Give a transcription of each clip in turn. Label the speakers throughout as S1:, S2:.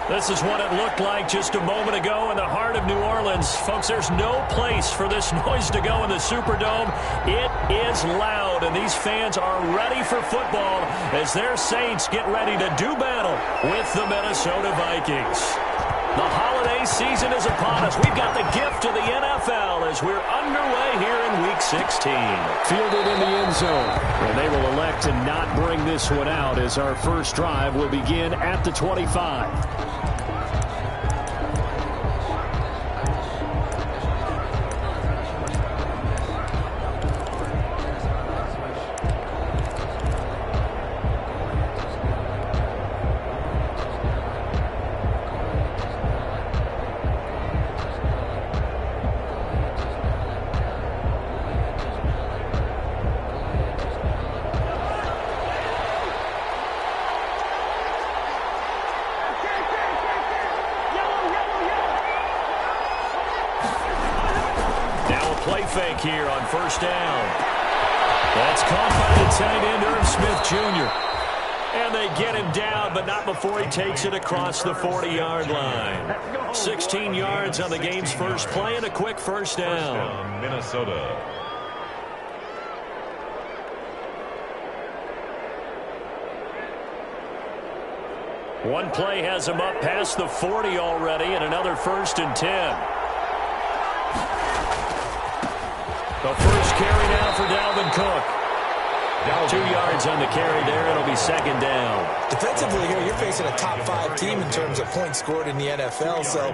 S1: This is what it looked like just a moment ago in the heart of New Orleans. Folks, there's no place for this noise to go in the Superdome. It is loud, and these fans are ready for football as their Saints get ready to do battle with the Minnesota Vikings. The holiday season is upon us. We've got the gift of the NFL as we're underway here in Week 16.
S2: Fielded in the end zone, and they will elect to not bring this one out as our first drive will begin at the 25.
S1: Fake here on first down. That's caught by the tight end, Irv Smith Jr. And they get him down, but not before he takes it across the 40-yard line. 16 yards on the game's first play and a quick first down.
S3: Minnesota.
S1: One play has him up past the 40 already, and another 1st and 10. The first carry now for Dalvin Cook. 2 yards on the carry there. It'll be 2nd down.
S4: Defensively here, you're facing a top 5 team in terms of points scored in the NFL. So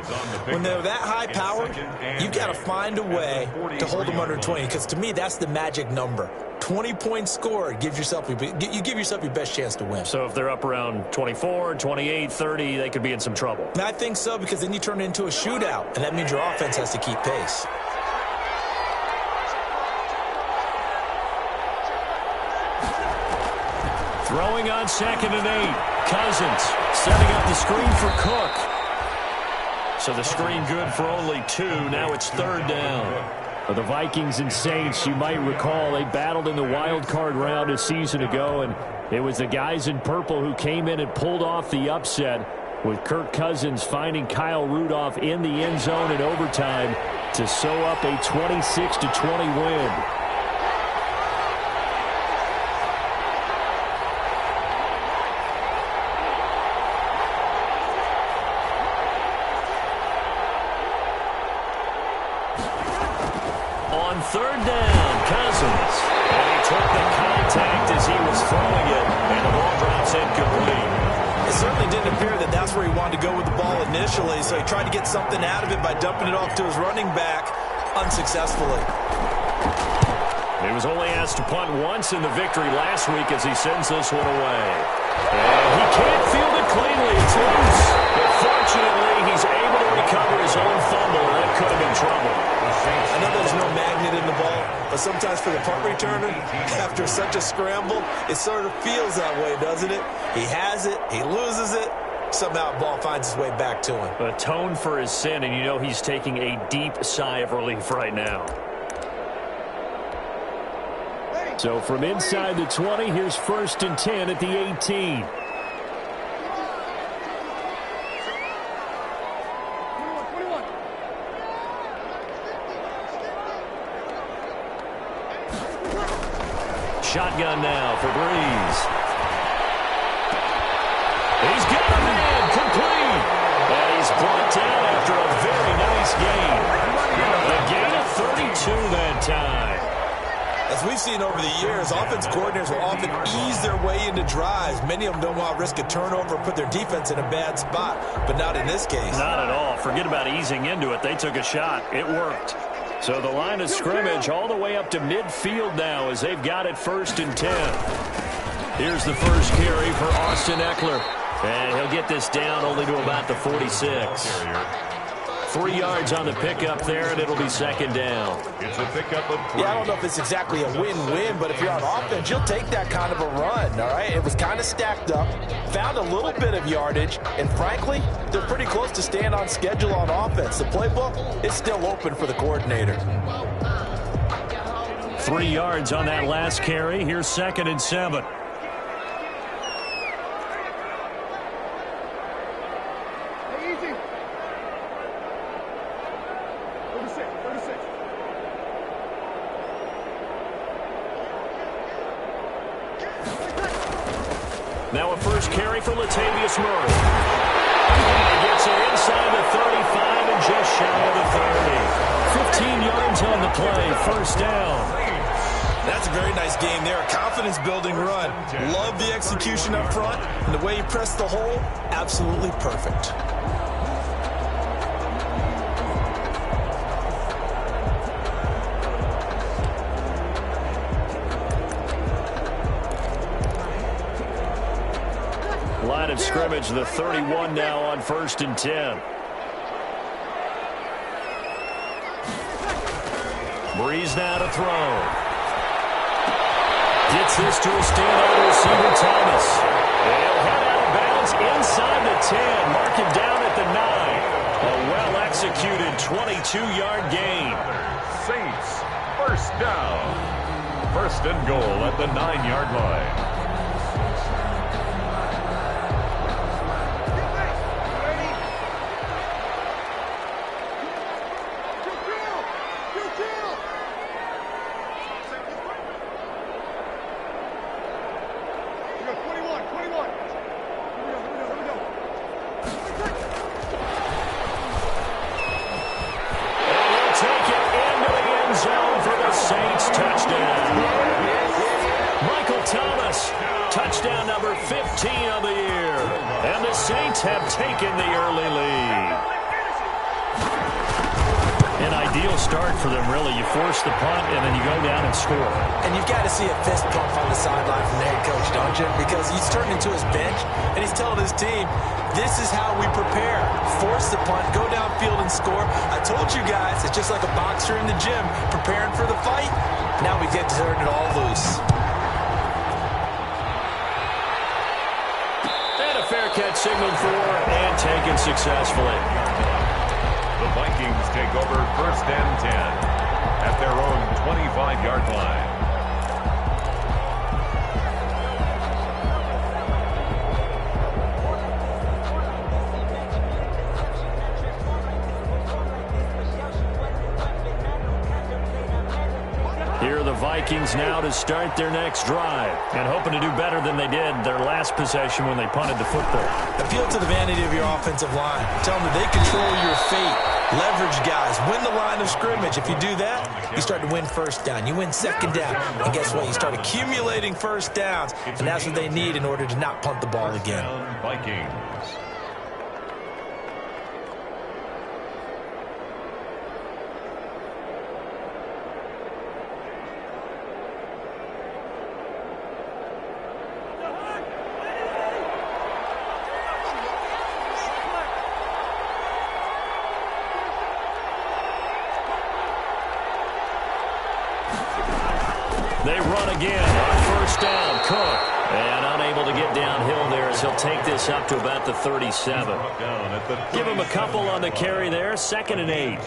S4: when they're that high powered, you got to find a way to hold them under 20. Because to me, that's the magic number. 20 points scored gives yourself you give yourself your best chance to win.
S1: So if they're up around 24, 28, 30, they could be in some trouble.
S4: And I think so, because then you turn it into a shootout, and that means your offense has to keep pace.
S1: Throwing on 2nd and 8. Cousins setting up the screen for Cook. So the screen good for only 2. Now it's 3rd down.
S2: For the Vikings and Saints, you might recall they battled in the wild card round a season ago, and it was the guys in purple who came in and pulled off the upset, with Kirk Cousins finding Kyle Rudolph in the end zone in overtime to sew up a 26-20 win.
S1: On 3rd down, Cousins. And he took the contact as he was throwing it, and the ball drops incomplete.
S4: It certainly didn't appear that that's where he wanted to go with the ball initially, so he tried to get something out of it by dumping it off to his running back unsuccessfully.
S1: He was only asked to punt once in the victory last week as he sends this one away. And he can't field it cleanly. It's loose. But fortunately, he's able to recover his own fumble, and that could have been trouble.
S4: I know there's no magnet in the ball, but sometimes for the punt returner, after such a scramble, it sort of feels that way, doesn't it? He has it, he loses it, somehow the ball finds its way back to him.
S1: Atone for his sin, and you know he's taking a deep sigh of relief right now.
S2: So from inside the 20, here's 1st and 10 at the 18.
S1: Shotgun now for Breeze. He's got a man complete. And he's brought down after a very nice gain. A gain of 32 that time.
S4: As we've seen over the years, offense coordinators will often ease their way into drives. Many of them don't want to risk a turnover or put their defense in a bad spot, but not in this case.
S1: Not at all. Forget about easing into it. They took a shot. It worked. So the line of scrimmage all the way up to midfield now as they've got it 1st and 10. Here's the first carry for Austin Eckler. And he'll get this down only to about the 46. 3 yards on the pickup there, and it'll be 2nd down.
S3: It's a pickup of 3.
S4: Yeah, I don't know if it's exactly a win-win, but if you're on offense, you'll take that kind of a run, all right? It was kind of stacked up, found a little bit of yardage, and frankly, they're pretty close to staying on schedule on offense. The playbook is still open for the coordinator.
S1: 3 yards on that last carry. Here's 2nd and 7. carry for Latavius Murray. He gets it inside the 35 and just shy of the 30. 15 yards on the play, first down.
S4: That's a very nice game there. A confidence-building run. Love the execution up front. And the way he pressed the hole, absolutely perfect.
S1: Line of scrimmage, the 31 now on 1st and 10. Breeze now to throw. Gets this to a standout receiver, Thomas. They'll head out of bounds inside the 10. Mark him down at the 9. A well-executed 22-yard gain.
S3: Saints, first down. First and goal at the 9-yard line.
S1: Touchdown number 15 of the year. And the Saints have taken the early lead. An ideal start for them, really. You force the punt, and then you go down and score.
S4: And you've got to see a fist pump on the sideline from the head coach, don't you? Because he's turned into his bench, and he's telling his team, this is how we prepare. Force the punt, go downfield and score. I told you guys, it's just like a boxer in the gym preparing for the fight. Now we get to turn it all loose.
S1: Fair catch signaled for and taken successfully.
S3: The Vikings take over 1st and 10 at their own 25-yard line.
S1: Here are the Vikings now to start their next drive and hoping to do better than they did their last possession when they punted the football.
S4: Appeal to the vanity of your offensive line. Tell them that they control your fate. Leverage guys. Win the line of scrimmage. If you do that, you start to win first down. You win second down. And guess what? You start accumulating first downs. And that's what they need in order to not punt the ball again.
S3: Vikings.
S1: They run again on 1st down. Cook. And unable to get downhill there as he'll take this up to about the 37. Give him a couple on the carry there. 2nd and 8.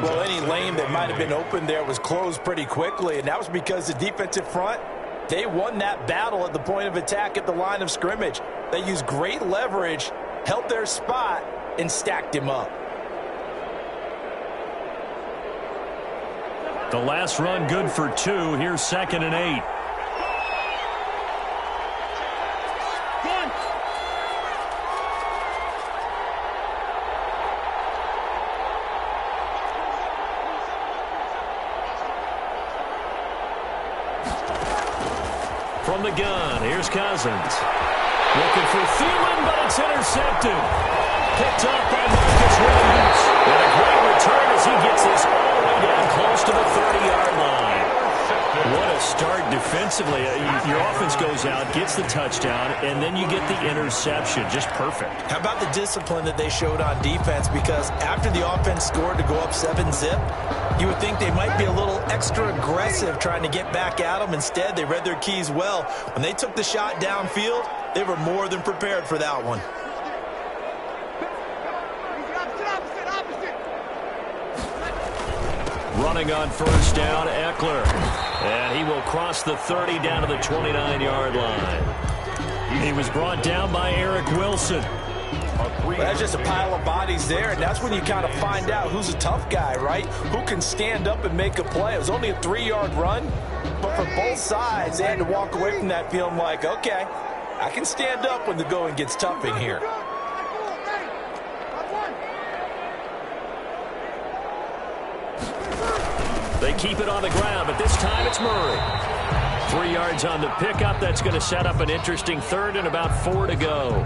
S4: Well, any lane that might have been open there was closed pretty quickly, and that was because the defensive front, they won that battle at the point of attack at the line of scrimmage. They used great leverage, held their spot, and stacked him up.
S1: The last run good for 2. Here's 2nd and 8. From the gun, here's Cousins. Looking for Thielen, but it's intercepted. Picked up by Marcus Williams. And a great return as he gets this all the way down close to the 30-yard line. What a start defensively. Your offense goes out, gets the touchdown, and then you get the interception. Just perfect. How about the discipline that they showed on defense? Because after the offense scored to go up 7-zip, you would think they might be a little extra aggressive trying to get back at them. Instead, they read their keys well. When they took the shot downfield, they were more than prepared for that one. Running on 1st down, Eckler. And he will cross the 30 down to the 29-yard line. He was brought down by Eric Wilson. Well, that's just a pile of bodies there, and that's when you kind of find out who's a tough guy, right? Who can stand up and make a play. It was only a 3-yard run, but for both sides, they had to walk away from that feeling like, okay,
S4: I can stand up when the going gets tough in here.
S1: They keep it on the ground, but this time it's Murray. 3 yards on the pickup. That's going to set up an interesting third and about 4 to go.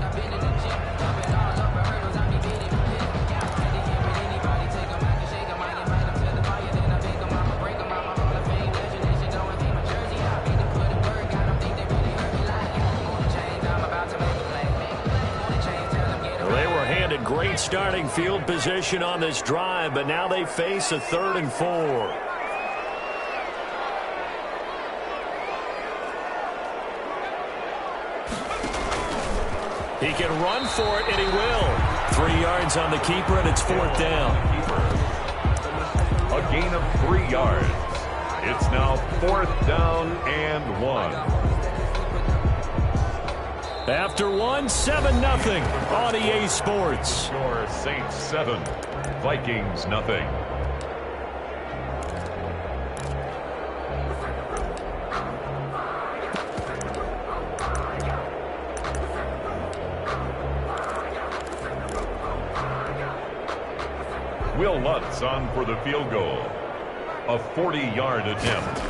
S1: They were handed great starting field position on this drive, but now they face a 3rd and 4. He can run for it, and he will. 3 yards on the keeper, and it's 4th down.
S3: A gain of 3 yards. It's now 4th down and 1.
S1: After 1, 7-0 on EA Sports.
S3: Score Saints 7, Vikings nothing. Will Lutz on for the field goal. A 40-yard attempt.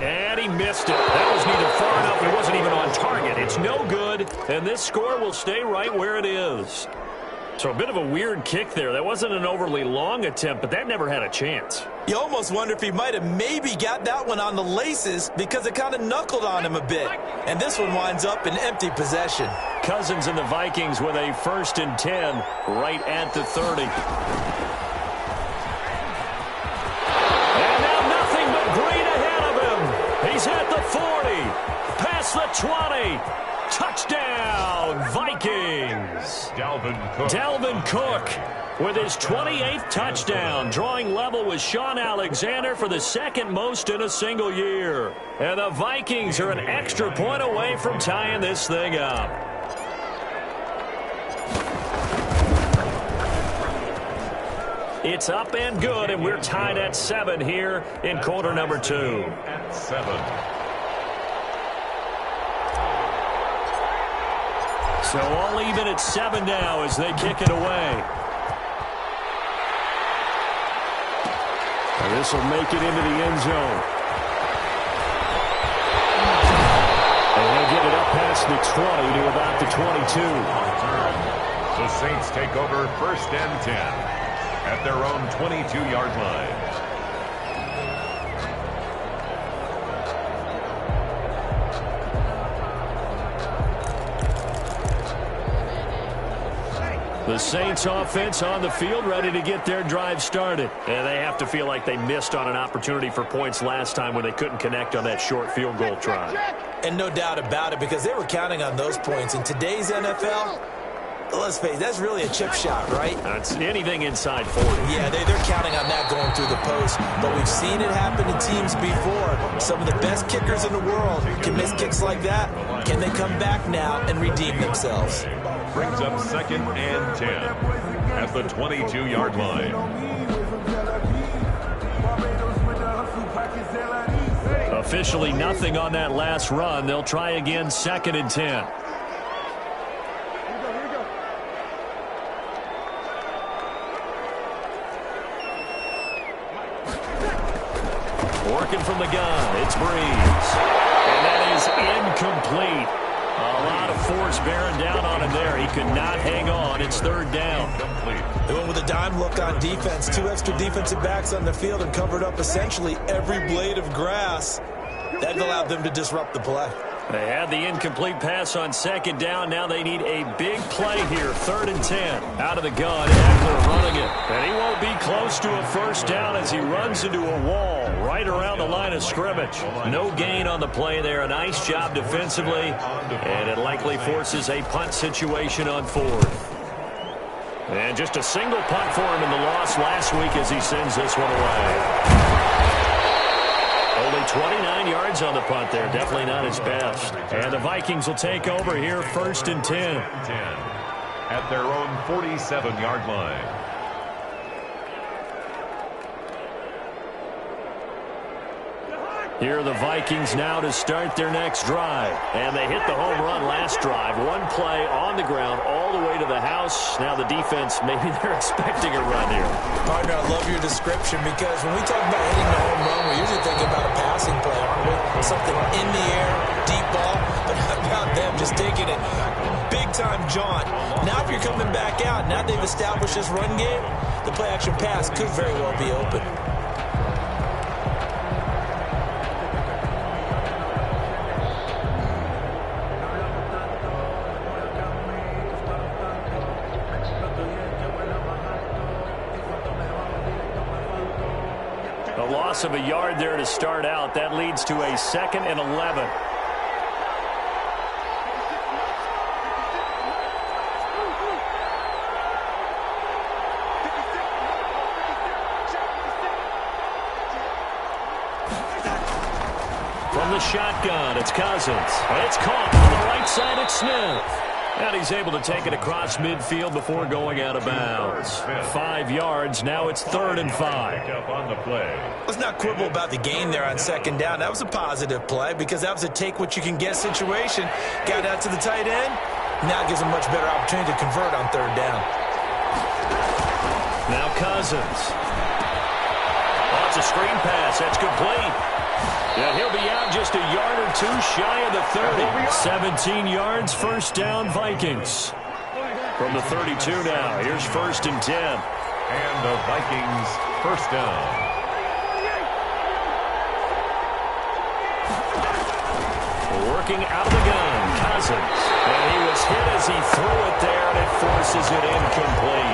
S1: And he missed it. That was neither far enough. It wasn't even on target. It's no good, and this score will stay right where it is. So a bit of a weird kick there. That wasn't an overly long attempt, but that never had a chance.
S4: You almost wonder if he might have maybe got that one on the laces because it kind of knuckled on him a bit. And this one winds up in empty possession.
S1: Cousins and the Vikings with a 1st and 10 right at the 30. And now nothing but green ahead of him. He's at the 40, past the 20. Touchdown, Vikings. Dalvin Cook with his 28th touchdown, drawing level with Sean Alexander for the 2nd most in a single year. And the Vikings are an extra point away from tying this thing up. It's up and good, and we're tied at 7 here in quarter number 2.
S3: At 7.
S1: So all even at 7 now as they kick it away. And this will make it into the end zone. And they'll get it up past the 20 to about the 22.
S3: The Saints take over 1st and 10 at their own 22-yard line.
S1: The Saints offense on the field ready to get their drive started. And they have to feel like they missed on an opportunity for points last time when they couldn't connect on that short field goal try.
S4: And no doubt about it, because they were counting on those points. In today's NFL, let's face it, that's really a chip shot, right?
S1: That's anything inside 40.
S4: Yeah, they're counting on that going through the post. But we've seen it happen to teams before. Some of the best kickers in the world can miss kicks like that. Can they come back now and redeem themselves?
S3: Brings up 2nd and 10 at the 22-yard line.
S1: Officially nothing on that last run. They'll try again 2nd and 10. Working from the gun, it's Breeze. And that is incomplete. A lot of force bearing down on him there. He could not hang on. It's 3rd down.
S4: They went with a dime look on defense. 2 extra defensive backs on the field and covered up essentially every blade of grass. That allowed them to disrupt the play.
S1: They had the incomplete pass on 2nd down. Now they need a big play here. 3rd and 10. Out of the gun, Eckler running it. And he won't be close to a 1st down as he runs into a wall right around the line of scrimmage. No gain on the play there. A nice job defensively. And it likely forces a punt situation on 4th. And just a single punt for him in the loss last week as he sends this one away. Only 29 yards on the punt there. Definitely not his best. And the Vikings will take over here 1st and 10.
S3: At their own 47-yard line.
S1: Here are the Vikings now to start their next drive. And they hit the home run last drive. One play on the ground all the way to the house. Now the defense, maybe they're expecting a run here.
S4: Partner, I love your description because when we talk about hitting the home run, we're usually thinking about a passing play, aren't we? Something in the air, deep ball. But how about them just taking it big-time jaunt? Now if you're coming back out, now they've established this run game, the play-action pass could very well be open.
S1: A loss of a yard there to start out. That leads to a 2nd and 11. From the shotgun, it's Cousins. It's caught on the right side. It's Smith. And he's able to take it across midfield before going out of bounds. 5 yards. Now it's 3rd and 5.
S4: Let's not quibble about the gain there on 2nd down. That was a positive play because that was a take-what-you-can-get situation. Got out to the tight end. Now it gives him a much better opportunity to convert on 3rd down.
S1: Now Cousins. Oh, it's a screen pass. That's complete. Yeah, he'll be out just a yard or two shy of the 30. 17 yards, 1st down, Vikings. From the 32 now, here's 1st and 10.
S3: And the Vikings 1st down.
S1: Working out of the gun, Cousins. And he was hit as he threw it there, and it forces it incomplete.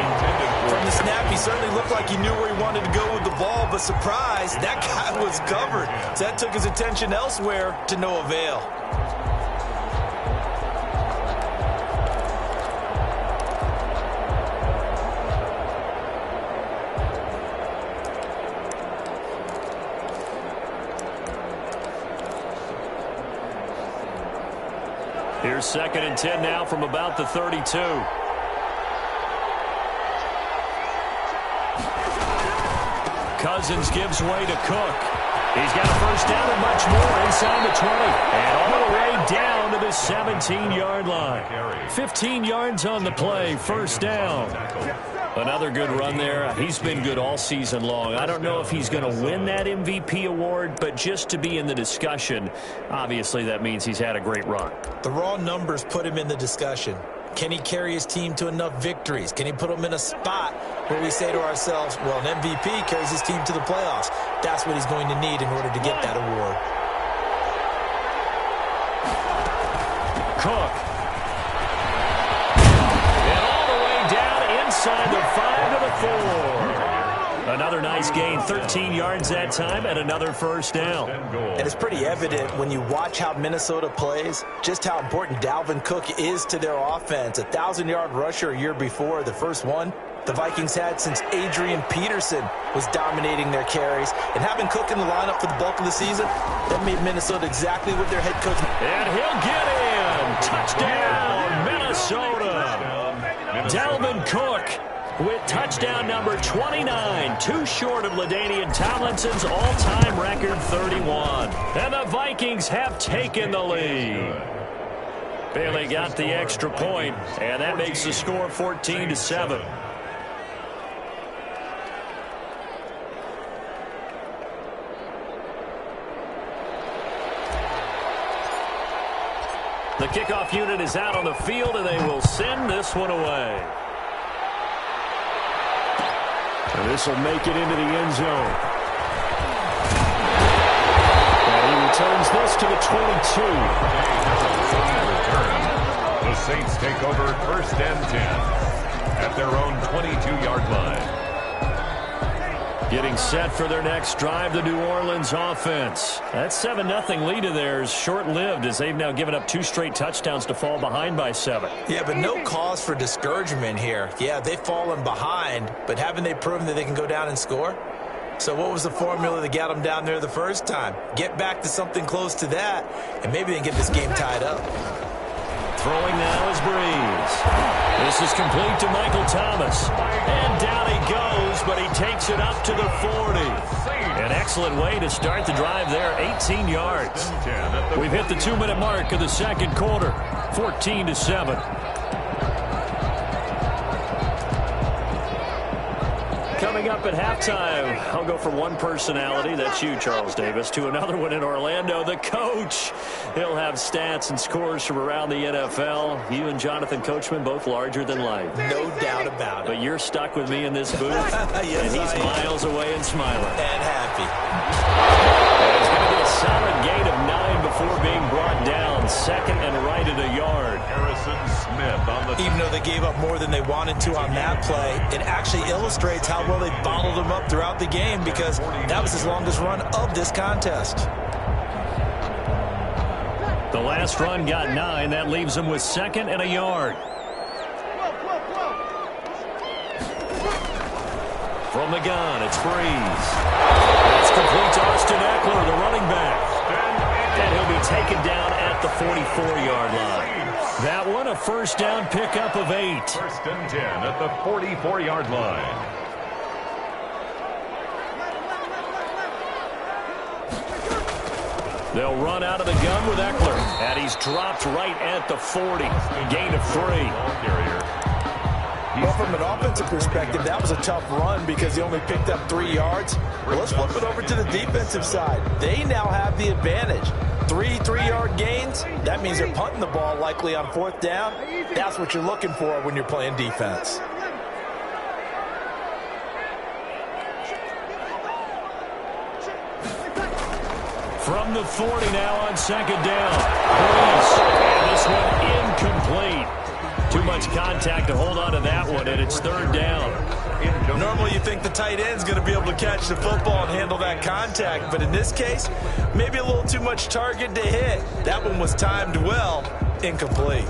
S4: From the snap, he certainly looked like he knew where he wanted to go with the ball, but surprise, that guy was covered. So that took his attention elsewhere to no avail.
S1: Here's 2nd and 10 now from about the 32. Cousins gives way to Cook. He's got a 1st down and much more inside the 20. And all the way down to the 17-yard line. 15 yards on the play, 1st down. Another good run there. He's been good all season long. I don't know if he's going to win that MVP award, but just to be in the discussion, obviously that means he's had a great run.
S4: The raw numbers put him in the discussion. Can he carry his team to enough victories? Can he put them in a spot where we say to ourselves, well, an MVP carries his team to the playoffs. That's what he's going to need in order to get that award.
S1: Cook. And all the way down inside the 5 to the 4. Another nice gain, 13 yards that time, and another 1st down.
S4: And it's pretty evident when you watch how Minnesota plays, just how important Dalvin Cook is to their offense. A 1,000-yard rusher a year before, the first one the Vikings had since Adrian Peterson was dominating their carries. And having Cook in the lineup for the bulk of the season, that made Minnesota exactly what their head coach.
S1: And he'll get in. Touchdown, Minnesota. Dalvin Cook with touchdown number 29, too short of LaDainian Tomlinson's all-time record 31. And the Vikings have taken the lead. Bailey got the extra point, and that makes the score 14-7. The kickoff unit is out on the field, and they will send this one away. And this will make it into the end zone. And he returns this to the 22.
S3: The Saints take over 1st and 10 at their own 22-yard line.
S1: Getting set for their next drive, the New Orleans offense. That 7-0 lead of theirs short-lived as they've now given up 2 straight touchdowns to fall behind by 7.
S4: Yeah, but no cause for discouragement here. Yeah, they've fallen behind, but haven't they proven that they can go down and score? So what was the formula that got them down there the first time? Get back to something close to that, and maybe they can get this game tied up.
S1: Throwing now is Breeze. This Pass is complete to Michael Thomas. And down he goes, but he takes it up to the 40. An excellent way to start the drive there, 18 yards. We've hit the 2-minute mark of the second quarter, 14-7. Coming up at halftime, I'll go from one personality, that's you, Charles Davis, to another one in Orlando, the coach. He'll have stats and scores from around the NFL. You and Jonathan Coachman, both larger than life.
S4: No doubt about it.
S1: But you're stuck with me in this booth,
S4: Yes,
S1: and he's miles away and smiling.
S4: And happy.
S1: And he's going to get a solid gain of 9 before being brought down. Second and right at a yard.
S3: Harrison Smith on the...
S4: Even though they gave up more than they wanted to on that play, it actually illustrates how well they bottled them up throughout the game, because that was his longest run of this contest.
S1: The last run got 9. That leaves him with second and a yard. From the gun, it's Breeze. That's complete to Austin Eckler, the running back. And he'll be taken down at the 44-yard line. That one, a first down pickup of 8.
S3: First and 10 at the 44-yard line.
S1: They'll run out of the gun with Eckler. And he's dropped right at the 40. Gain of 3.
S4: Well, from an offensive perspective, that was a tough run because he only picked up 3 yards. Well, let's flip it over to the defensive side. They now have the advantage. 3 3-yard gains, that means they're punting the ball likely on 4th down. That's what you're looking for when you're playing defense.
S1: From the 40 now on second down. Breeze. And this one incomplete. Too much contact to hold on to that one, and it's 3rd down.
S4: Normally you think the tight end's going to be able to catch the football and handle that contact, but in this case, maybe a little too much target to hit. That one was timed well, incomplete.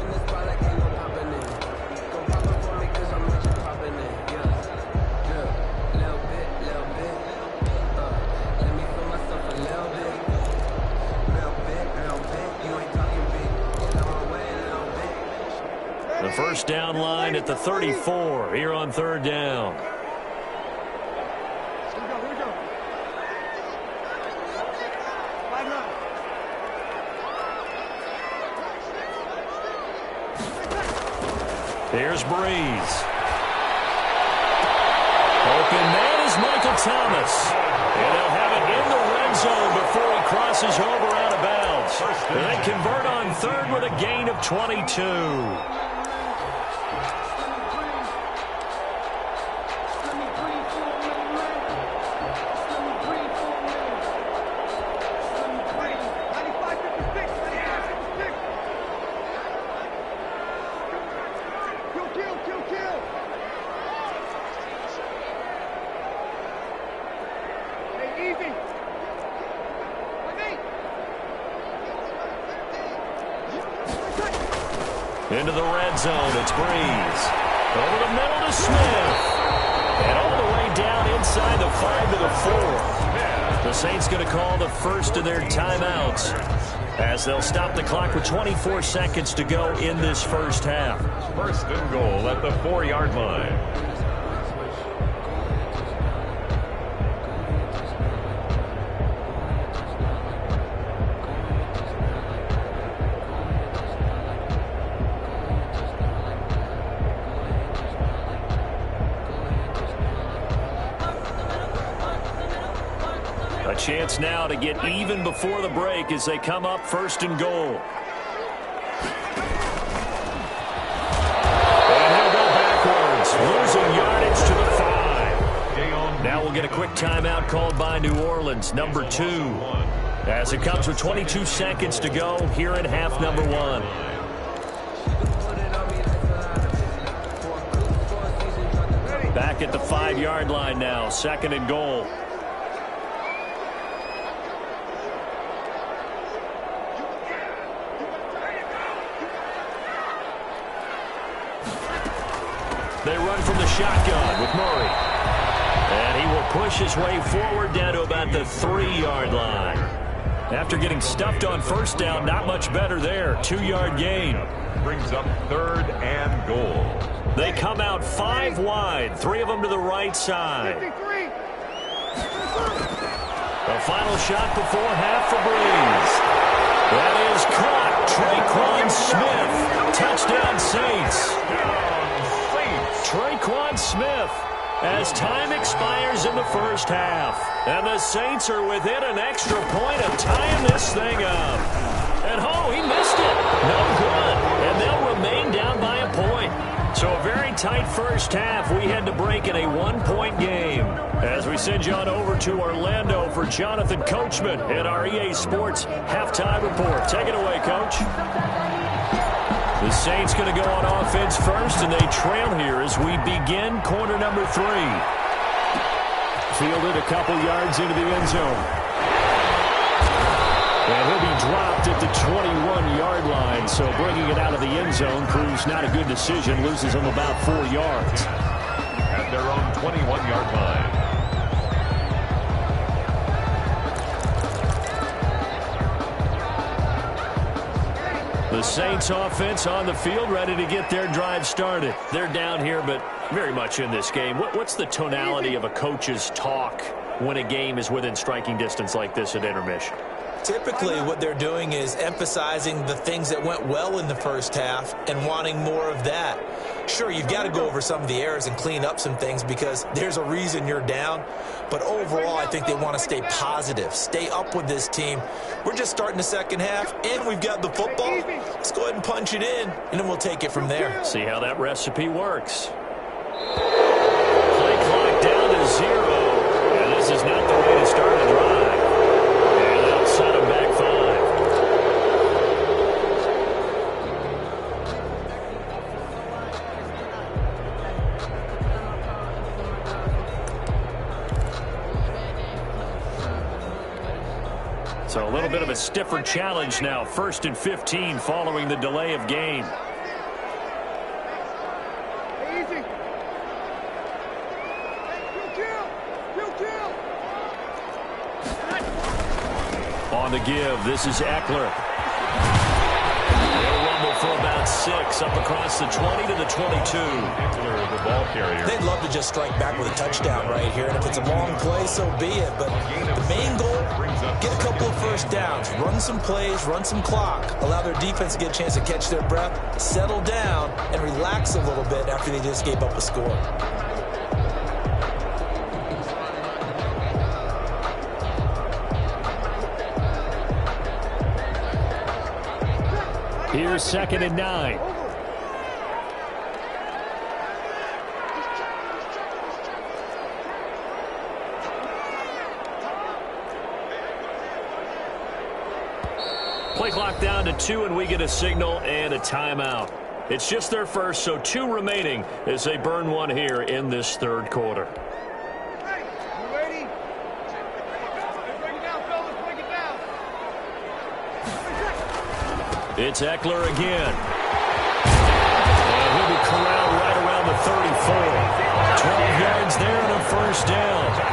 S1: The first down line at the 34 here on 3rd down. Here's Breeze. Open man is Michael Thomas. And they'll have it in the red zone before he crosses over out of bounds. And they convert on 3rd with a gain of 22. Into the red zone, it's Breeze. Over the middle to Smith. And all the way down inside the 5 to the 4. The Saints going to call the first of their timeouts as they'll stop the clock with 24 seconds to go in this first half.
S3: First and goal at the 4-yard line.
S1: A chance now to get even before the break as they come up first and goal. And he'll go backwards, losing yardage to the 5. Now we'll get a quick timeout called by New Orleans, number 2. As it comes with 22 seconds to go here in half number 1. Back at the 5-yard line now, second and goal. They run from the shotgun with Murray. And he will push his way forward down to about the 3-yard line. After getting stuffed on first down, not much better there. 2-yard gain.
S3: Brings up 3rd and goal.
S1: They come out 5 wide, 3 of them to the right side. The final shot before half for Breeze. That is caught. Traquan Smith. Touchdown Saints. Traquan Smith, as time expires in the first half. And the Saints are within an extra point of tying this thing up. And he missed it. No good. And they'll remain down by a point. So a very tight first half. We had to break in a 1-point game. As we send you on over to Orlando for Jonathan Coachman at our EA Sports Halftime Report. Take it away, Coach. The Saints going to go on offense first, and they trail here as we begin quarter number 3. Fielded a couple yards into the end zone. And he'll be dropped at the 21-yard line, so bringing it out of the end zone proves not a good decision. Loses him about 4 yards.
S3: At their own 21-yard line.
S1: The Saints offense on the field, ready to get their drive started. They're down here, but very much in this game. What's the tonality of a coach's talk when a game is within striking distance like this at intermission?
S4: Typically, what they're doing is emphasizing the things that went well in the first half and wanting more of that. Sure, you've got to go over some of the errors and clean up some things because there's a reason you're down. But overall, I think they want to stay positive, stay up with this team. We're just starting the second half, and we've got the football. Let's go ahead and punch it in, and then we'll take it from there.
S1: See how that recipe works. Play clock down to 0, and this is not the way to start a drive. And they'll set them back 5. So a little bit of a stiffer challenge now. 1st and 15 following the delay of game. On the give, this is Eckler. They'll rumble for about 6 up across the 20 to the 22.
S3: The ball carrier.
S4: They'd love to just strike back with a touchdown right here, and if it's a long play, so be it. But the main goal, get a couple of first downs, run some plays, run some clock, allow their defense to get a chance to catch their breath, settle down, and relax a little bit after they just gave up a score.
S1: Here's 2nd and 9. Play clock down to 2, and we get a signal and a timeout. It's just their first, so 2 remaining as they burn one here in this 3rd quarter.
S5: Hey, you ready? Break it down, fellas. Break it down.
S1: It's Eckler again. And he'll be corralled right around the 34. 12 yards there and a first down.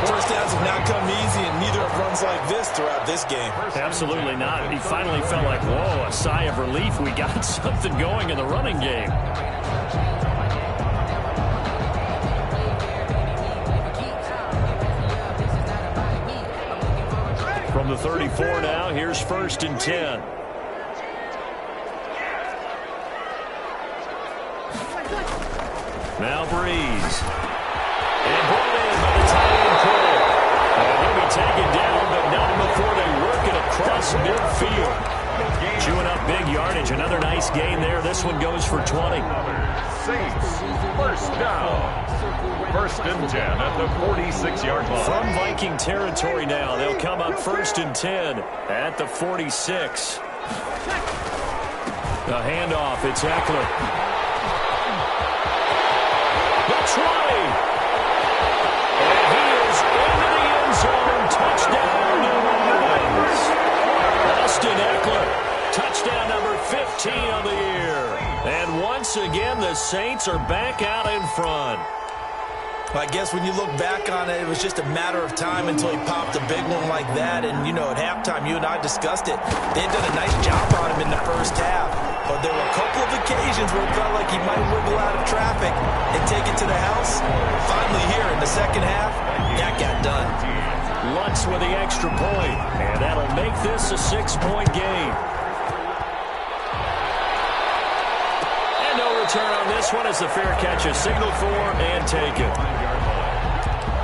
S4: First downs have not come easy, and neither have runs like this throughout this game.
S1: Absolutely not. He finally felt like, whoa, a sigh of relief. We got something going in the running game. From the 34 now, here's 1st and 10. Now Breeze. And brought in by the tight end Cole. And he'll be taken down, but not before they work it across midfield. Chewing up big yardage. Another nice gain there. This one goes for 20.
S3: Saints, first down. 1st and 10 at the 46-yard line.
S1: From Viking territory now. They'll come up 1st and 10 at the 46. The handoff. It's Eckler. The 20. And he is into the end zone. Touchdown, New Orleans. Austin Eckler. Touchdown number 15 of the year. And once again, the Saints are back out in front.
S4: I guess when you look back on it, it was just a matter of time until he popped a big one like that. And, you know, at halftime, you and I discussed it. They had done a nice job on him in the first half. but there were a couple of occasions where it felt like he might wiggle out of traffic and take it to the house. Finally here in the second half, that got done.
S1: Lutz with the extra point, and that'll make this a 6-point game. And no return on this one as the fair catch is signaled for and taken.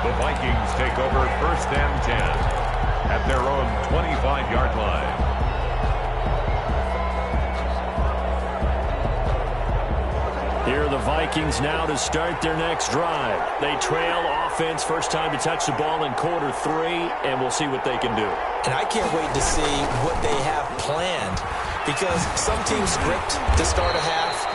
S3: The Vikings take over 1st and 10 at their own 25-yard line.
S1: Here are the Vikings now to start their next drive. They trail offense, first time to touch the ball in quarter 3, and we'll see what they can do.
S4: And I can't wait to see what they have planned, because some teams script to start a half.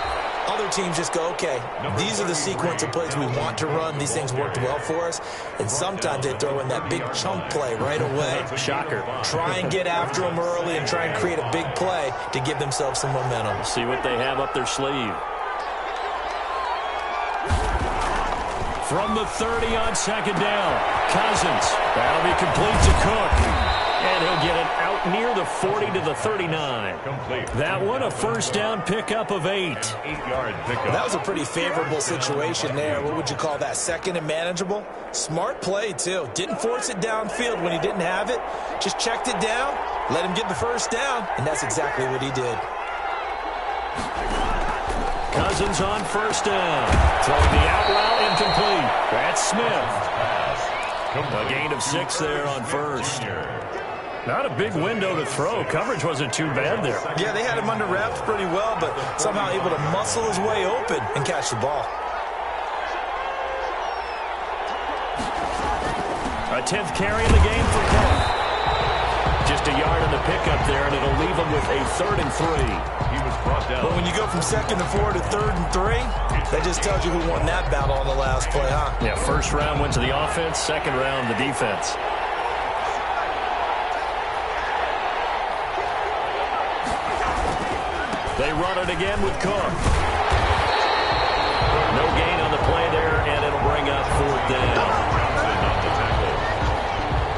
S4: Other teams just go, okay, these are the sequence of plays we want to run. These things worked well for us. And sometimes they throw in that big chunk play right away.
S1: Shocker. Try
S4: and get after them early and try and create a big play to give themselves some momentum.
S1: See what they have up their sleeve. From the 30 on second down, Cousins. That'll be complete to Cook. And he'll get it out near the 40 to the 39.
S3: Complete.
S1: That one a first down pickup of 8.
S3: 8-yard pickup.
S4: That was a pretty favorable situation there. What would you call that? Second and manageable? Smart play, too. Didn't force it downfield when he didn't have it. Just checked it down, let him get the first down, and that's exactly what he did.
S1: Cousins on first down. Throwing the out route incomplete. That's Smith. A gain of 6 there on first. Not a big window to throw. Coverage wasn't too bad there.
S4: Yeah, they had him under wraps pretty well, but somehow able to muscle his way open and catch the ball.
S1: A 10th carry in the game for Cook. Just a yard on the pickup there, and it'll leave him with a 3rd and 3.
S3: He was brought down.
S4: But when you go from 2nd and 4 to 3rd and 3, that just tells you who won that battle on the last play, huh?
S1: Yeah, first round went to the offense, second round the defense. They run it again with Cook. No gain on the play there, and it'll bring up 4th down.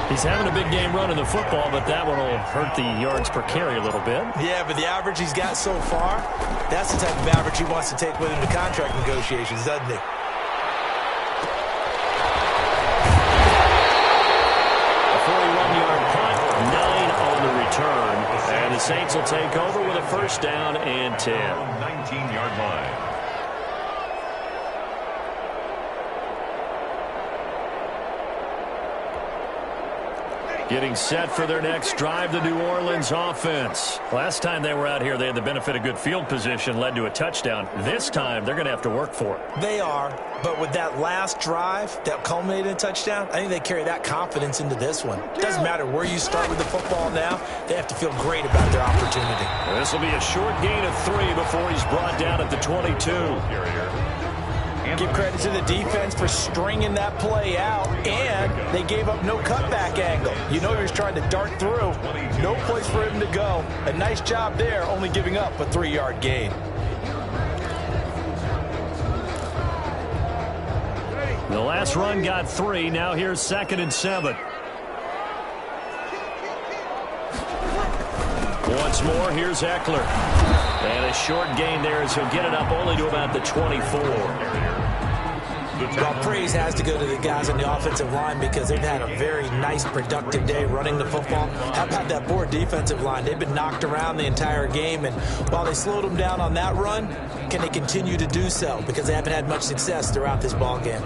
S1: He's having a big game running the football, but that one will hurt the yards per carry a little bit.
S4: Yeah, but the average he's got so far, that's the type of average he wants to take with him to contract negotiations, doesn't he?
S1: A 41-yard punt, 9 on the return. And the Saints will take over with a first down and 10.
S3: 19-yard line.
S1: Getting set for their next drive, the New Orleans offense. Last time they were out here, they had the benefit of good field position, led to a touchdown. This time, they're going to have to work for it.
S4: They are, but with that last drive that culminated in a touchdown, I think they carry that confidence into this one. It doesn't matter where you start with the football now, they have to feel great about their opportunity.
S1: This will be a short gain of 3 before he's brought down at the 22.
S4: Give credit to the defense for stringing that play out, and they gave up no cutback angle. You know he was trying to dart through. No place for him to go. A nice job there, only giving up a 3-yard gain.
S1: The last run got 3. Now here's 2nd and 7. Once more, here's Eckler. And a short gain there as he'll get it up only to about the 24.
S4: Well, praise has to go to the guys on the offensive line because they've had a very nice, productive day running the football. How about that poor defensive line? They've been knocked around the entire game, and while they slowed them down on that run, can they continue to do so? Because they haven't had much success throughout this ball game.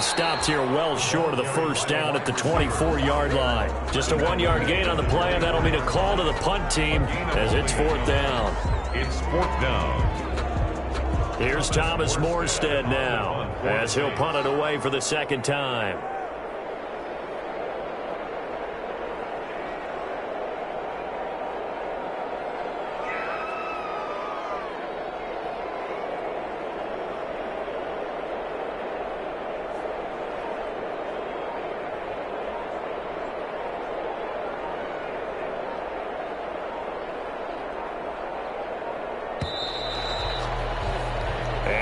S1: Stopped here well short of the first down at the 24-yard line. Just a 1-yard gain on the play, and that'll mean a call to the punt team as it's 4th down.
S3: It's 4th down.
S1: Here's Thomas Morstead now as he'll punt it away for the 2nd time.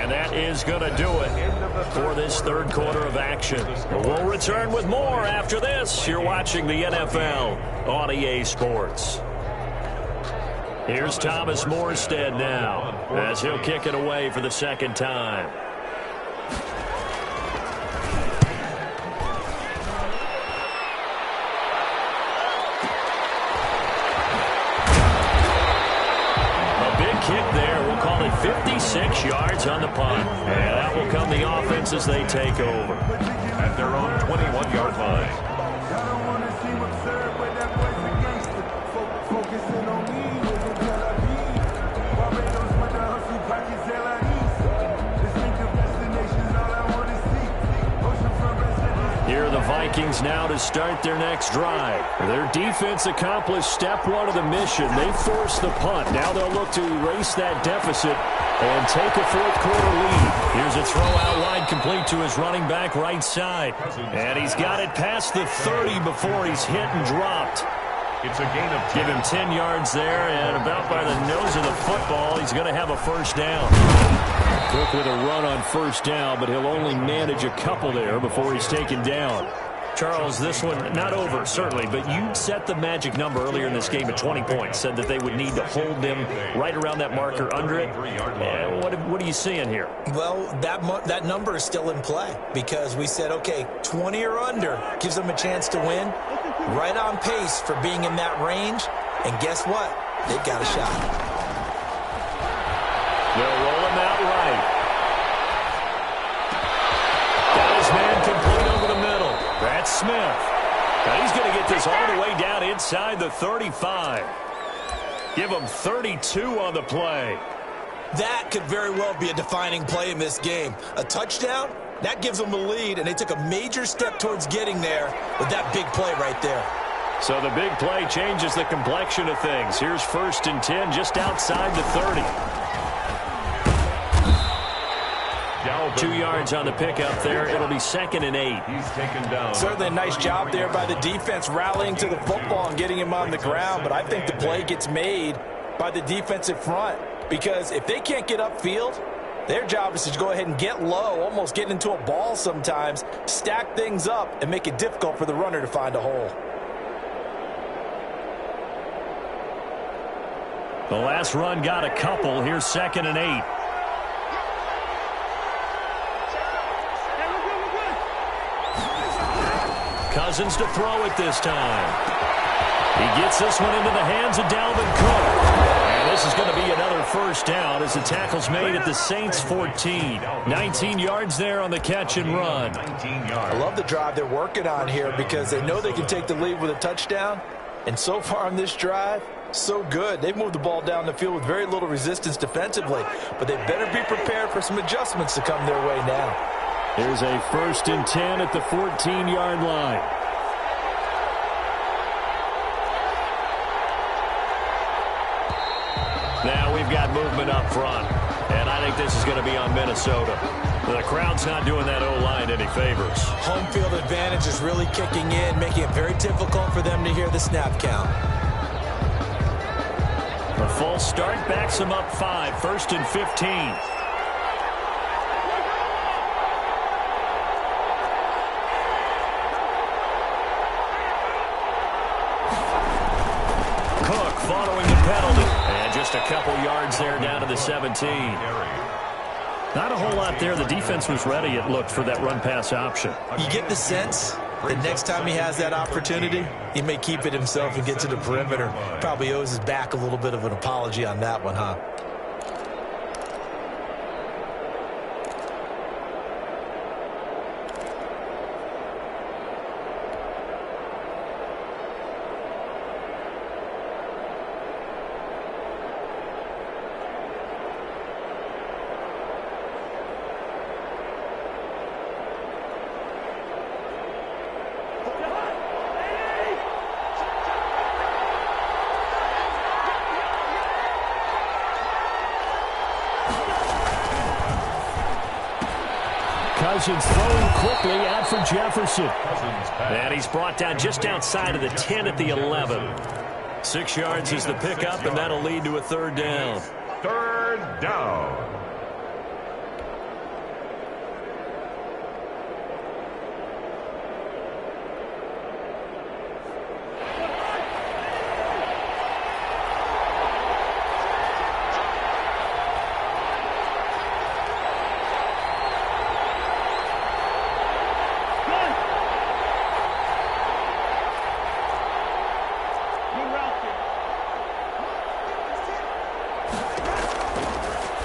S1: And that is going to do it for this third quarter of action. We'll return with more after this. You're watching the NFL on EA Sports. Here's Thomas Morstead now as he'll kick it away for the second time. Kick there. We'll call it 56 yards on the punt. And that will come the offense as they take over.
S3: At their own 21-yard line.
S1: Here are the Vikings now to start their next drive. Their defense accomplished step one of the mission. They forced the punt. Now they'll look to erase that deficit and take a fourth quarter lead. Here's a throw out wide complete to his running back right side. And he's got it past the 30 before he's hit and dropped.
S3: It's a gain of 10.
S1: Give him 10 yards there, and about by the nose of the football, he's going to have a first down. Cook with a run on first down, but he'll only manage a couple there before he's taken down. Charles, this one, not over, certainly, but you set the magic number earlier in this game at 20 points, said that they would need to hold them right around that marker under it. What are you seeing here?
S4: Well, that number is still in play because we said, okay, 20 or under gives them a chance to win. Right on pace for being in that range, and guess what? They've got a shot.
S1: They'll roll him out right. Got his man complete over the middle. That's Smith. Now he's going to get this all the way down inside the 35. Give him 32 on the play.
S4: That could very well be a defining play in this game. A touchdown, that gives them the lead, and they took a major step towards getting there with that big play right there.
S1: So the big play changes the complexion of things. Here's 1st and 10 just outside the 30. 2 yards on the pickup there. It'll be 2nd and 8.
S3: He's taken down.
S4: Certainly a nice job there by the defense rallying to the football and getting him on the ground, but I think the play gets made by the defensive front because if they can't get upfield, their job is to go ahead and get low, almost get into a ball sometimes, stack things up, and make it difficult for the runner to find a hole.
S1: The last run got a couple. Here's 2nd and 8. Cousins to throw it this time. He gets this one into the hands of Dalvin Cook. And this is going to be another first down as the tackle's made at the Saints 14. 19 yards there on the catch and run.
S3: 19 yards.
S4: I love the drive they're working on here because they know they can take the lead with a touchdown. And so far on this drive, so good. They've moved the ball down the field with very little resistance defensively. But they better be prepared for some adjustments to come their way now.
S1: Here's a 1st and 10 at the 14-yard line. Now we've got movement up front, and I think this is going to be on Minnesota. The crowd's not doing that O-line any favors.
S4: Home field advantage is really kicking in, making it very difficult for them to hear the snap count.
S1: The false start backs them up 5, 1st and 15. Following the penalty. And just a couple yards there down to the 17. Not a whole lot there. The defense was ready, it looked, for that run-pass option.
S4: You get the sense that next time he has that opportunity, he may keep it himself and get to the perimeter. Probably owes his back a little bit of an apology on that one, huh?
S1: Cousins throwing quickly out for Jefferson. And he's brought down just outside of the 10 at the 11. 6 yards is the pickup, and that'll lead to a 3rd down.
S3: 3rd down.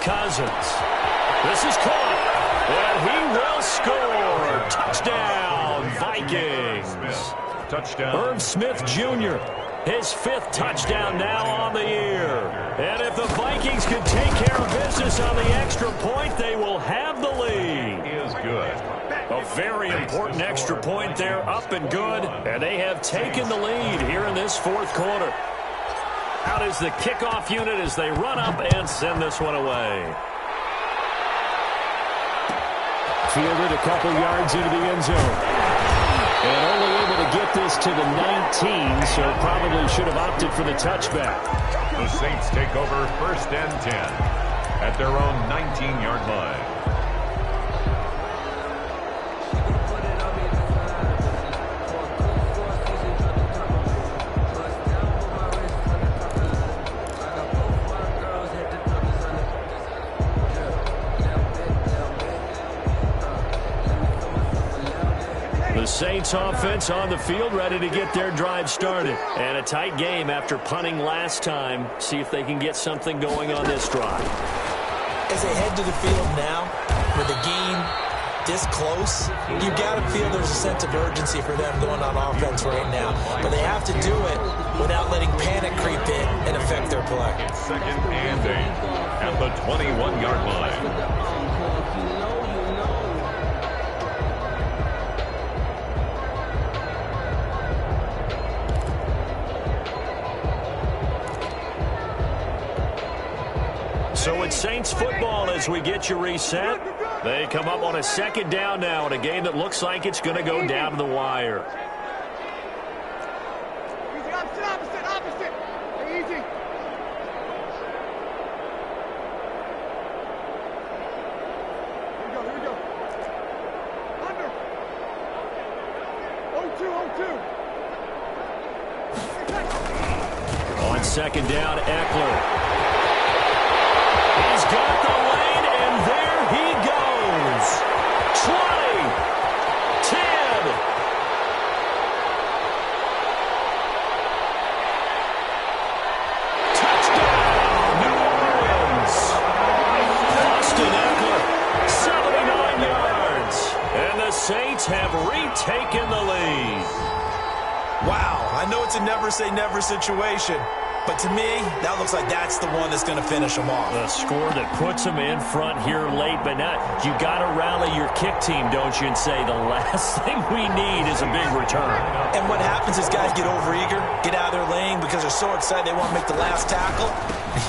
S1: Cousins. This is caught, and he will score. Touchdown, Vikings.
S3: Touchdown.
S1: Irv Smith Jr., his 5th touchdown now on the year. And if the Vikings can take care of business on the extra point, they will have the lead.
S3: Is good.
S1: A very important extra point there, up and good. And they have taken the lead here in this 4th quarter. Out is the kickoff unit as they run up and send this one away.
S2: Fielded a couple yards into the end zone. And only able to get this to the 19, so probably should have opted for the touchback.
S3: The Saints take over 1st and 10 at their own 19-yard line.
S1: Saints offense on the field, ready to get their drive started. And a tight game after punting last time. See if they can get something going on this drive.
S4: As they head to the field now, with the game this close, you've got to feel there's a sense of urgency for them going on offense right now. But they have to do it without letting panic creep in and affect their play.
S3: 2nd and 8 at the 21-yard line.
S1: So it's Saints football as we get you reset. They come up on a 2nd down now in a game that looks like it's going to go down to the wire.
S5: Easy, opposite. Hey, easy. Here we go. Under. 0-2.
S1: On 2nd down, Eckler. He's got the lane, and there he goes. 20, 10. Touchdown, New Orleans. Austin Eckler, 79 yards. And the Saints have retaken the lead.
S4: Wow, I know it's a never-say-never situation. But to me, that looks like that's the one that's going to finish them off.
S1: The score that puts them in front here late, but not. You got to rally your kick team, don't you, and say the last thing we need is a big return.
S4: And what happens is guys get overeager, get out of their lane because they're so excited they want to make the last tackle.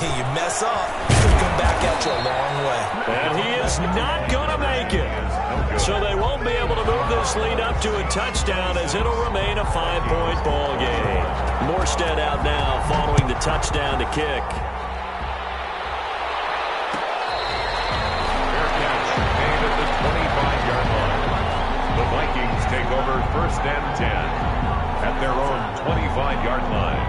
S4: You mess up, it could come back at you a long way.
S1: And he is not going to make it. So they won't be able to move this lead up to a touchdown as it'll remain a 5-point ball game. Morstead out now following the touchdown to kick.
S3: Fair catch made at the 25-yard line. The Vikings take over 1st and 10 at their own 25-yard line.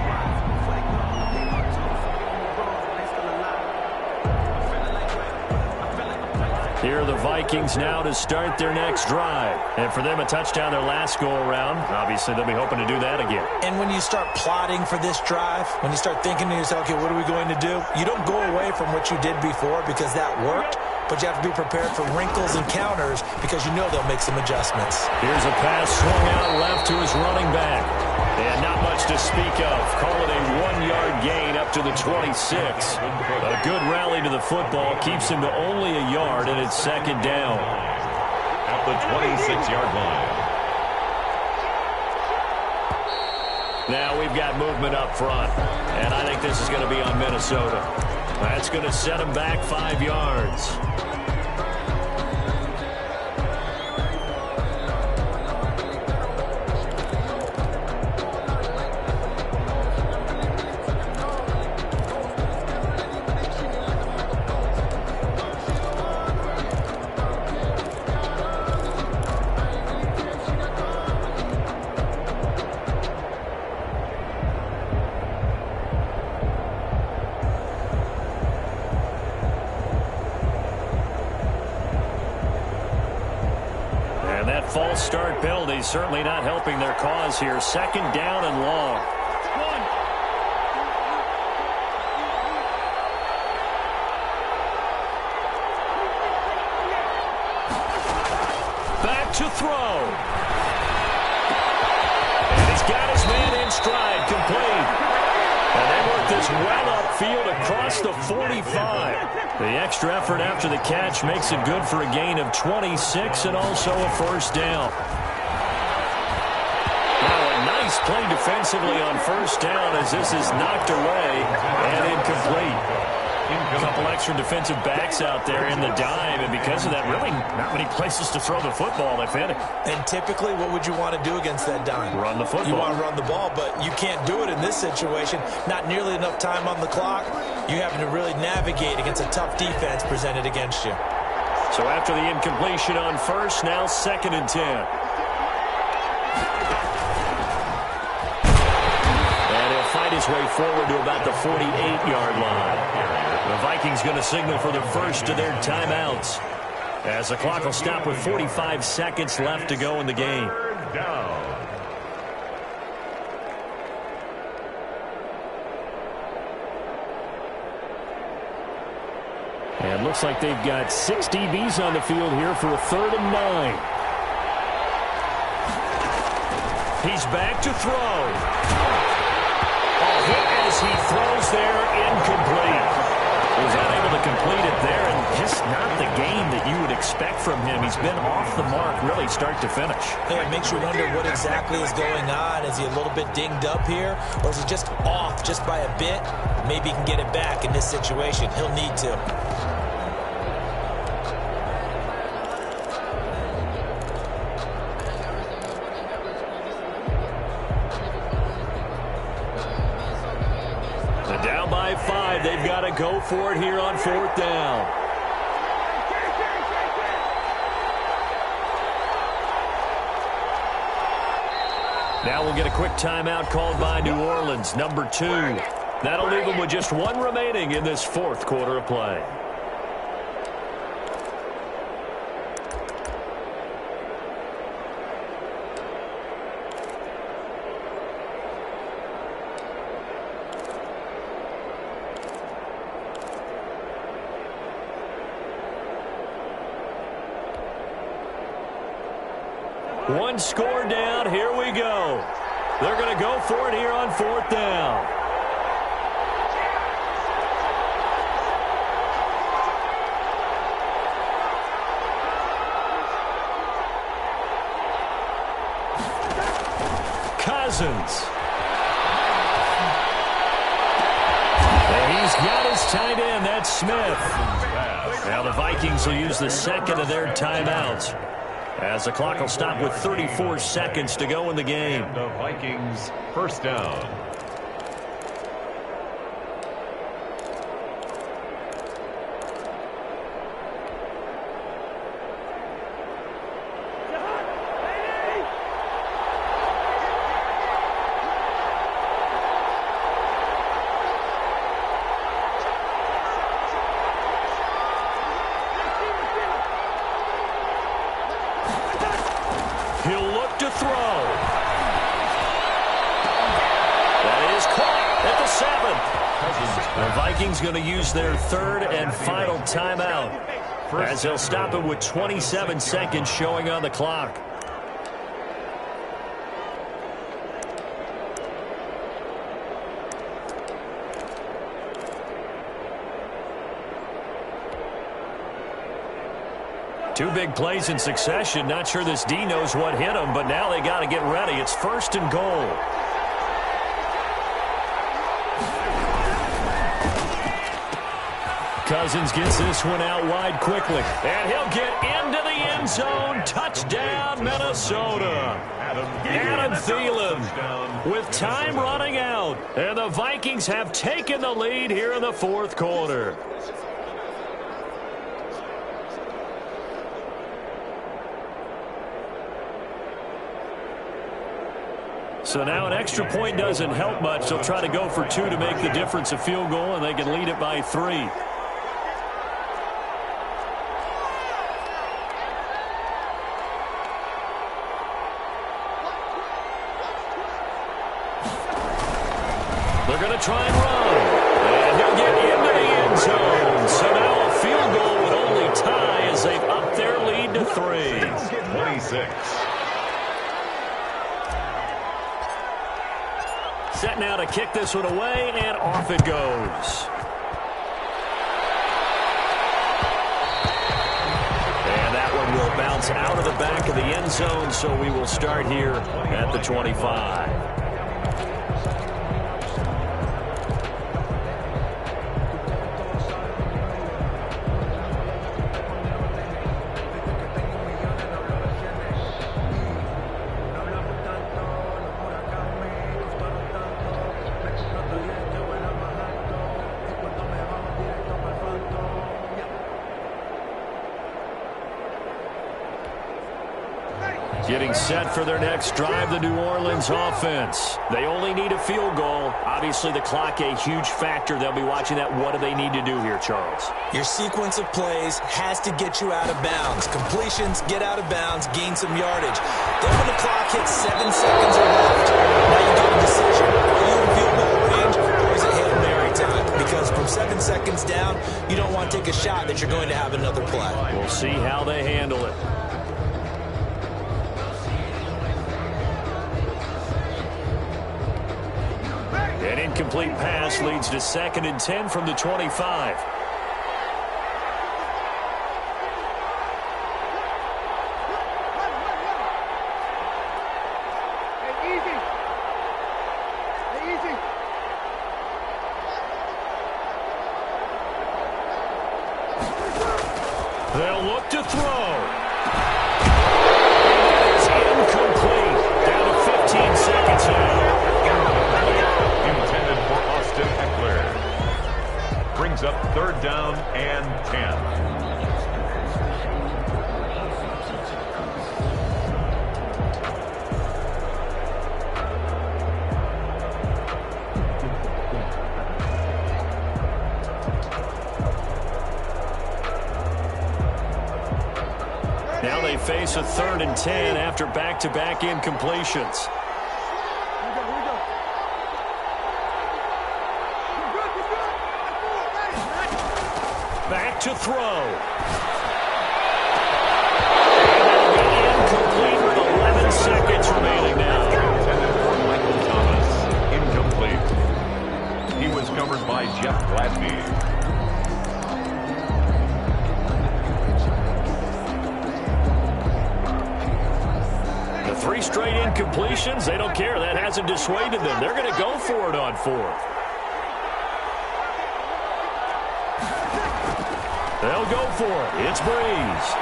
S1: Here are the Vikings now to start their next drive. And for them, a touchdown their last go-around. Obviously, they'll be hoping to do that again.
S4: And when you start plotting for this drive, when you start thinking to yourself, okay, what are we going to do? You don't go away from what you did before because that worked, but you have to be prepared for wrinkles and counters because you know they'll make some adjustments.
S1: Here's a pass swung out left to his running back. And not much to speak of. Call it a 1-yard gain up to the 26. A good rally to the football keeps him to only a yard, and it's 2nd down.
S3: At the 26-yard line.
S1: Now we've got movement up front, and I think this is going to be on Minnesota. That's going to set him back 5 yards. False start penalty certainly not helping their cause here. 2nd down and long. well upfield across the 45. The extra effort after the catch makes it good for a gain of 26 and also a first down. Now a nice play defensively on first down as this is knocked away and incomplete. A couple extra defensive backs out there in the dime, and because of that, really not many places to throw the football, if any.
S4: And typically, what would you want to do against that dime?
S1: Run the football.
S4: You want to run the ball, but you can't do it in this situation. Not nearly enough time on the clock. You having to really navigate against a tough defense presented against you.
S1: So after the incompletion on first, now 2nd and 10. And he'll fight his way forward to about the 48-yard line. The Vikings going to signal for the first of their timeouts as the clock will stop with 45 seconds left to go in the game. And looks like they've got 6 DBs on the field here for a 3rd and 9. He's back to throw. A hit as he throws there, incomplete. Was unable to complete it there, and just not the game that you would expect from him. He's been off the mark really start to finish.
S4: Yeah, it makes you wonder what exactly is going on. Is he a little bit dinged up here, or is he just off just by a bit? Maybe he can get it back in this situation. He'll need to.
S1: They've got to go for it here on 4th down. Now we'll get a quick timeout called by New Orleans, number 2. That'll leave them with just 1 remaining in this 4th quarter of play. One score down. Here we go. They're going to go for it here on 4th down. Cousins. And he's got his tight end. That's Smith. Now the Vikings will use the 2nd of their timeouts, as the clock will stop with 34 seconds to go in the game.
S3: The Vikings first down.
S1: He'll look to throw. That is caught at the 7. The Vikings going to use their 3rd and final timeout, as they'll stop it with 27 seconds showing on the clock. Two big plays in succession. Not sure this D knows what hit him, but now they got to get ready. It's 1st and goal. Cousins gets this one out wide quickly, and he'll get into the end zone. Touchdown, Minnesota. Adam Thielen with time running out, and the Vikings have taken the lead here in the 4th quarter. So now an extra point doesn't help much. They'll try to go for 2 to make the difference a field goal, and they can lead it by 3. They're going to try and run. And he'll get into the end zone. So now a field goal would only tie as they've upped their lead to 3.
S3: 26.
S1: Set now to kick this one away, and off it goes. And that one will bounce out of the back of the end zone, so we will start here at the 25. Getting set for their next drive, the New Orleans offense. They only need a field goal. Obviously, the clock a huge factor. They'll be watching that. What do they need to do here, Charles?
S4: Your sequence of plays has to get you out of bounds. Completions, get out of bounds, gain some yardage. Then when the clock hits 7 seconds or left, now you get a decision. Are you in field goal range or is it Hail Mary time? Because from 7 seconds down, you don't want to take a shot that you're going to have another play.
S1: We'll see how they handle it. An incomplete pass leads to 2nd and 10 from the 25. They'll look to throw. It's incomplete. Down to 15 seconds now.
S3: Brings up 3rd down and 10.
S1: Now they face a 3rd and 10 after back-to-back incompletions. Back to throw. And it'll be incomplete with 11 seconds remaining now.
S3: Intended for Michael Thomas. Incomplete. He was covered by Jeff Gladney.
S1: The 3 straight incompletions, they don't care. That hasn't dissuaded them. They're going to go for it on 4th. They'll go for it. It's Breeze.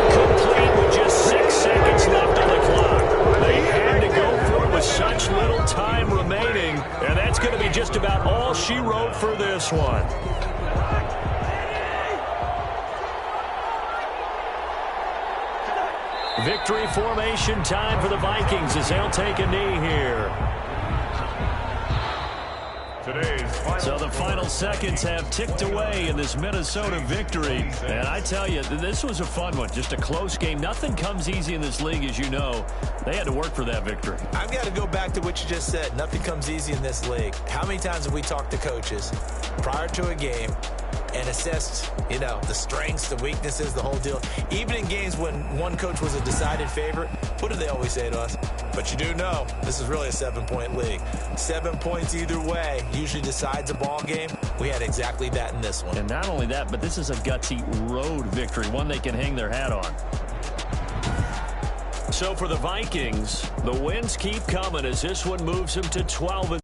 S1: Incomplete with just 6 seconds left on the clock. They had to go for it with such little time remaining, and that's going to be just about all she wrote for this one. Victory formation time for the Vikings as they'll take a knee here. So the final seconds have ticked away in this Minnesota victory. And I tell you, this was a fun one. Just a close game. Nothing comes easy in this league, as you know. They had to work for that victory.
S4: I've got to go back to what you just said. Nothing comes easy in this league. How many times have we talked to coaches prior to a game and assessed, you know, the strengths, the weaknesses, the whole deal? Even in games when one coach was a decided favorite, what do they always say to us? But you do know this is really a 7-point league. 7 points either way usually decides a ball game. We had exactly that in this one.
S1: And not only that, but this is a gutsy road victory, one they can hang their hat on. So for the Vikings, the wins keep coming as this one moves them to 12.